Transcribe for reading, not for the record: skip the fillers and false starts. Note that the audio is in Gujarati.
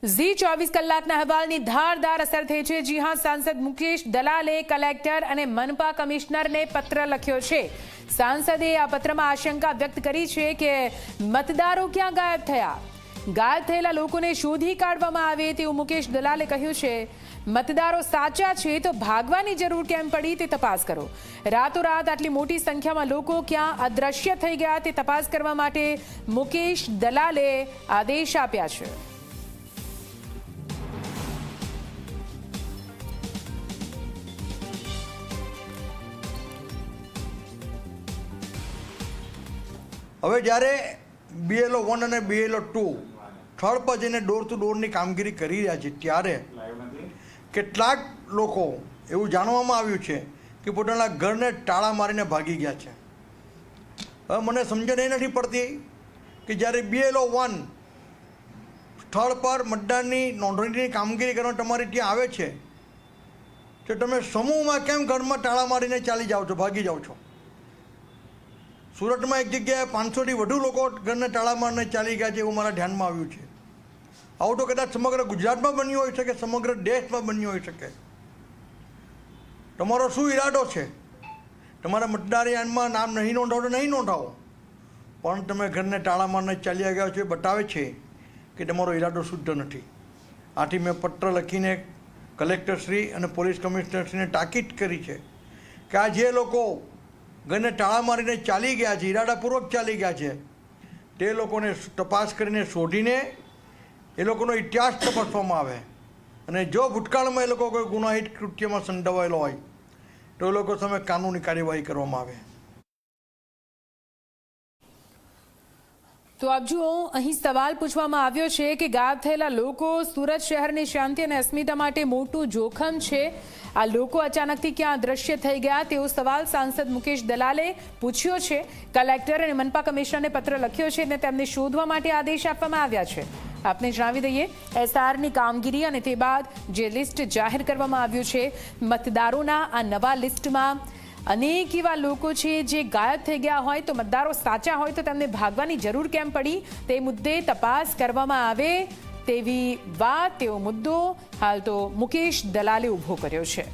ઝી 24 કલાકના અહેવાલની ધારદાર અસર થઈ છે। જી હા, સાંસદ મુકેશ દલાલે કલેક્ટર અને મનપા કમિશનરને પત્ર લખ્યો છે। સાંસદે આ પત્રમાં આશંકા વ્યક્ત કરી છે કે મતદારો ક્યાં ગાયબ થયા। ગાયબ થયેલા લોકોને શોધી કાઢવામાં આવે તેવું મુકેશ દલાલે કહ્યું છે। મતદારો સાચા છે તો ભાગવાની જરૂર કેમ પડી તે તપાસ કરો। રાતોરાત આટલી મોટી સંખ્યામાં લોકો ક્યાં અદ્રશ્ય થઈ ગયા તે તપાસ કરવા માટે મુકેશ દલાલે આદેશ આપ્યા છે। હવે જ્યારે BLO 1 અને BLO 2 સ્થળ પર જઈને ડોર ટુ ડોરની કામગીરી કરી રહ્યા છે ત્યારે કેટલાક લોકો એવું જાણવામાં આવ્યું છે કે પોતાના ઘરને તાળા મારીને ભાગી ગયા છે। હવે મને સમજણ એ નથી પડતી કે જ્યારે BLO 1 સ્થળ પર મતદાનની નોંધણીની કામગીરી કરવા તમારે ત્યાં આવે છે તો તમે સમૂહમાં કેમ ઘરમાં તાળા મારીને ચાલી જાઓ છો, ભાગી જાઓ છો। સુરતમાં એક જગ્યાએ 500થી વધુ લોકો ઘરને તાળા મારીને ચાલી ગયા છે એવું મારા ધ્યાનમાં આવ્યું છે। આવું તો કદાચ સમગ્ર ગુજરાતમાં બન્યું હોઈ શકે, સમગ્ર દેશમાં બન્યું હોઈ શકે। તમારો શું ઈરાદો છે? તમારા મતદાર યાદીમાં નામ નહીં નોંધાવો તો નહીં નોંધાવો, પણ તમે ઘરને તાળા મારીને ચાલ્યા ગયા છો એ બતાવે છે કે તમારો ઈરાદો શુદ્ધ નથી। આથી મેં પત્ર લખીને કલેક્ટરશ્રી અને પોલીસ કમિશનરશ્રીને તાકીદ કરી છે કે આ જે લોકો ઘરને તાળા મારીને ચાલી ગયા છે, ઈરાદાપૂર્વક ચાલી ગયા છે, તે લોકોને તપાસ કરીને શોધીને એ લોકોનો ઇતિહાસ તપાસવામાં આવે અને જો ભૂતકાળમાં એ લોકો કોઈ ગુનાહિત કૃત્યમાં સંડોવાયેલો હોય તો એ લોકો સામે કાનૂની કાર્યવાહી કરવામાં આવે। તો આપ જુઓ, અહીં સવાલ પૂછવામાં આવ્યો છે કે ગાયબ થયેલા લોકો સુરત શહેરની શાંતિ અને અસ્મિતા માટે મોટું જોખમ છે। આ લોકો અચાનકથી ક્યાં અદ્રશ્ય થઈ ગયા તેવો સવાલ સાંસદ મુકેશ દલાલે પૂછ્યો છે। કલેક્ટર અને મનપા કમિશનરને પત્ર લખ્યો છે અને તેમને શોધવા માટે આદેશ આપવામાં આવ્યા છે। આપને જણાવી દઈએ, SR ની કામગીરી અને તે બાદ જે લિસ્ટ જાહેર કરવામાં આવ્યું છે, મતદારોના આ નવા લિસ્ટમાં અનેક એવા લોકો છે જે ગાયબ થઈ ગયા હોય તો મતદારો સાચા હોય તો તેમને ભાગવાની જરૂર કેમ પડી તે મુદ્દે તપાસ કરવામાં આવે તેવી વાત, તેવો મુદ્દો હાલ તો મુકેશ દલાલે ઊભો કર્યો છે।